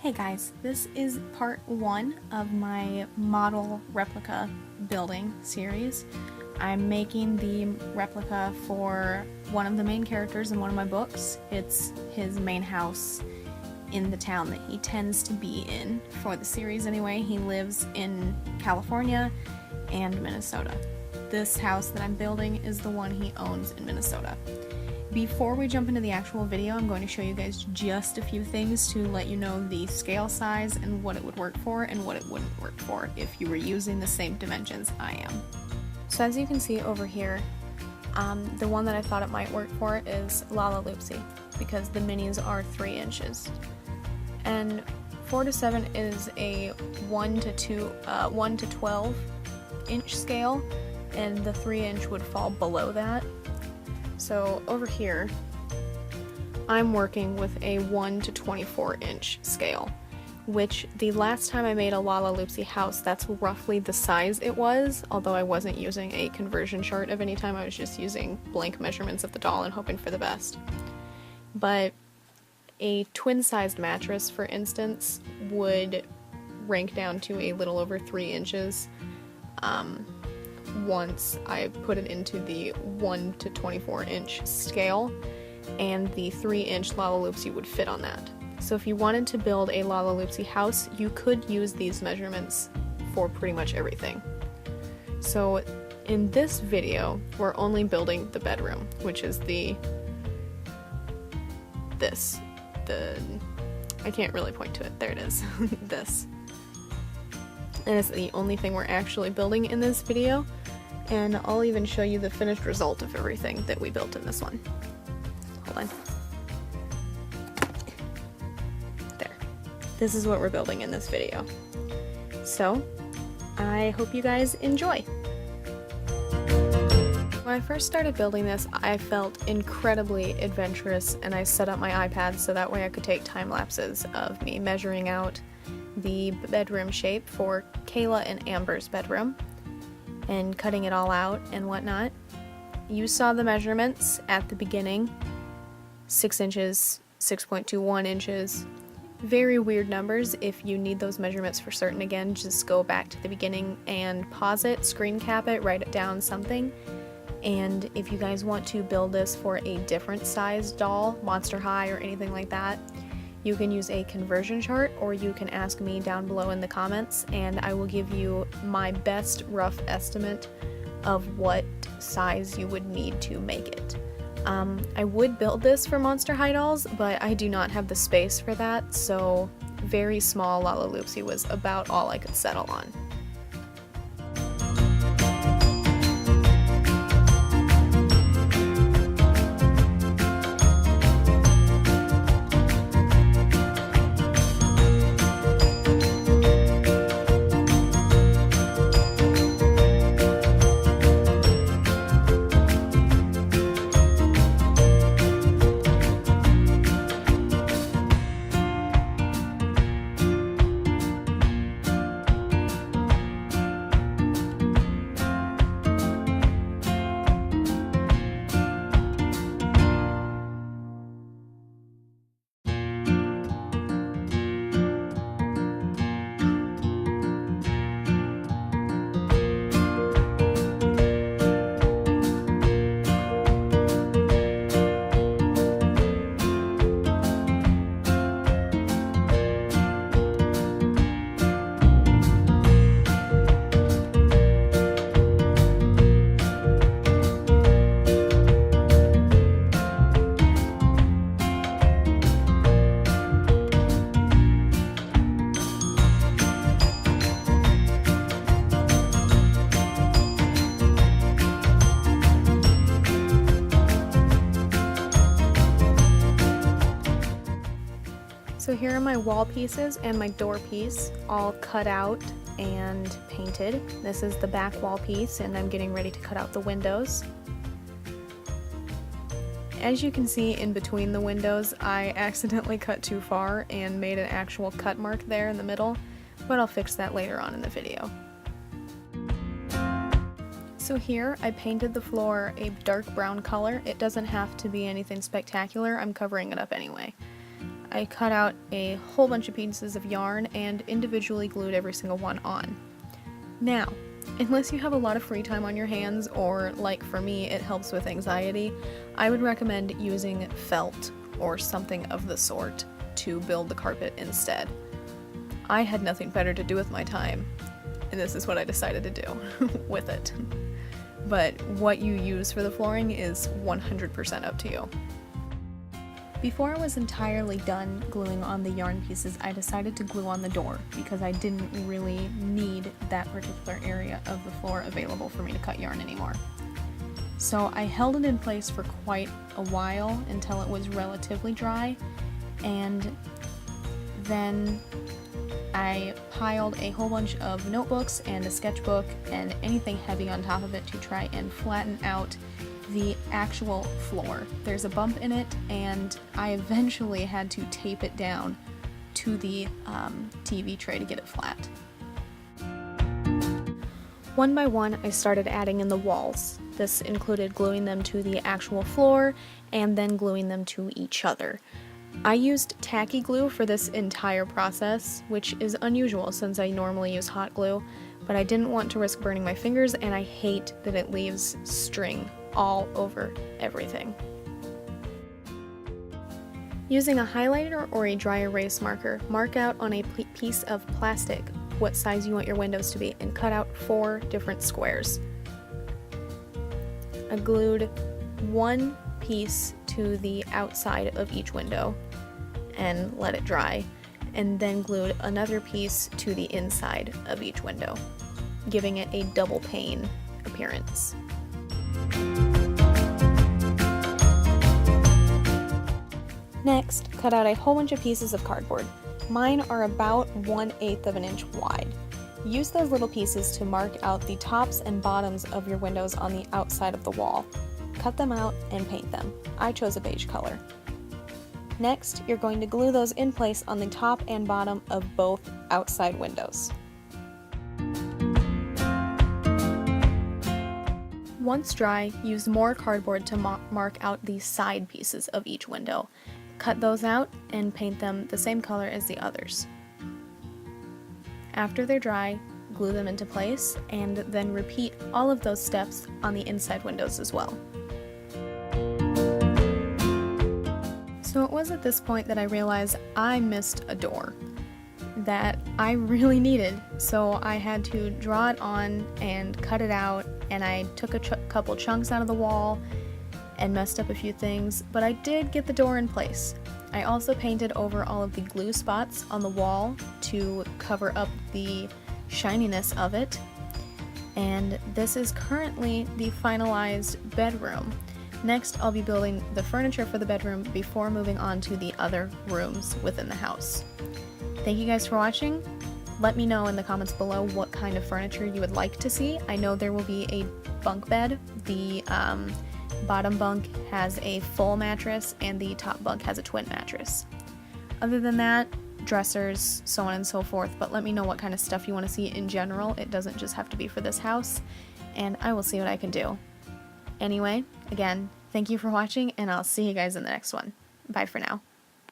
Hey guys, this is part 1 of my model replica building series. I'm making the replica for one of the main characters in one of my books. It's his main house in the town that he tends to be in for the series anyway. He lives in California and Minnesota. This house that I'm building is the one he owns in Minnesota. Before we jump into the actual video, I'm going to show you guys just a few things to let you know the scale size and what it would work for and what it wouldn't work for if you were using the same dimensions I am. So as you can see over here, the one that I thought it might work for is LaLaLoopsy because the minis are 3 inches. And 4 to 7 is a 1 to 12 inch scale, and the 3 inch would fall below that. So over here, I'm working with a 1 to 24 inch scale, which the last time I made a LaLaLoopsy house, that's roughly the size it was, although I wasn't using a conversion chart of any time. I was just using blank measurements of the doll and hoping for the best. But a twin-sized mattress, for instance, would rank down to a little over 3 inches. Once I put it into the 1 to 24 inch scale, and the 3 inch LaLaLoopsy would fit on that. So if you wanted to build a LaLaLoopsy house, you could use these measurements for pretty much everything. So in this video, we're only building the bedroom, which is I can't really point to it, there it is, this. And it's the only thing we're actually building in this video, and I'll even show you the finished result of everything that we built in this one. Hold on. There. This is what we're building in this video. So, I hope you guys enjoy! When I first started building this, I felt incredibly adventurous, and I set up my iPad so that way I could take time lapses of me measuring out the bedroom shape for Kayla and Amber's bedroom and cutting it all out and whatnot. You saw the measurements at the beginning, 6 inches, 6.21 inches, very weird numbers. If you need those measurements for certain again, just go back to the beginning and pause it, screen cap it, write it down, something. And if you guys want to build this for a different size doll, Monster High or anything like that, you can use a conversion chart, or you can ask me down below in the comments and I will give you my best rough estimate of what size you would need to make it. I would build this for Monster High dolls, but I do not have the space for that, so very small LaLaLoopsy was about all I could settle on. So here are my wall pieces and my door piece all cut out and painted. This is the back wall piece, and I'm getting ready to cut out the windows. As you can see in between the windows, I accidentally cut too far and made an actual cut mark there in the middle, but I'll fix that later on in the video. So here I painted the floor a dark brown color. It doesn't have to be anything spectacular, I'm covering it up anyway. I cut out a whole bunch of pieces of yarn and individually glued every single one on. Now, unless you have a lot of free time on your hands, or like for me it helps with anxiety, I would recommend using felt or something of the sort to build the carpet instead. I had nothing better to do with my time, and this is what I decided to do with it. But what you use for the flooring is 100% up to you. Before I was entirely done gluing on the yarn pieces, I decided to glue on the door because I didn't really need that particular area of the floor available for me to cut yarn anymore. So I held it in place for quite a while until it was relatively dry, and then I piled a whole bunch of notebooks and a sketchbook and anything heavy on top of it to try and flatten out the actual floor. There's a bump in it, and I eventually had to tape it down to the TV tray to get it flat. One by one, I started adding in the walls. This included gluing them to the actual floor and then gluing them to each other. I used tacky glue for this entire process, which is unusual since I normally use hot glue, but I didn't want to risk burning my fingers, and I hate that it leaves string all over everything. Using a highlighter or a dry erase marker, mark out on a piece of plastic what size you want your windows to be and cut out 4 different squares. I glued one piece to the outside of each window and let it dry, and then glued another piece to the inside of each window, giving it a double pane appearance. Next, cut out a whole bunch of pieces of cardboard. Mine are about 1/8 of an inch wide. Use those little pieces to mark out the tops and bottoms of your windows on the outside of the wall. Cut them out and paint them. I chose a beige color. Next, you're going to glue those in place on the top and bottom of both outside windows. Once dry, use more cardboard to mark out the side pieces of each window. Cut those out and paint them the same color as the others. After they're dry, glue them into place, and then repeat all of those steps on the inside windows as well. So it was at this point that I realized I missed a door that I really needed, so I had to draw it on and cut it out, and I took a couple chunks out of the wall and messed up a few things, but I did get the door in place. I also painted over all of the glue spots on the wall to cover up the shininess of it, and this is currently the finalized bedroom. Next, I'll be building the furniture for the bedroom before moving on to the other rooms within the house. Thank you guys for watching. Let me know in the comments below what kind of furniture you would like to see. I know there will be a bunk bed. The bottom bunk has a full mattress and the top bunk has a twin mattress. Other than that, dressers, so on and so forth, but let me know what kind of stuff you want to see in general. It doesn't just have to be for this house, and I will see what I can do. Anyway, again, thank you for watching, and I'll see you guys in the next one. Bye for now.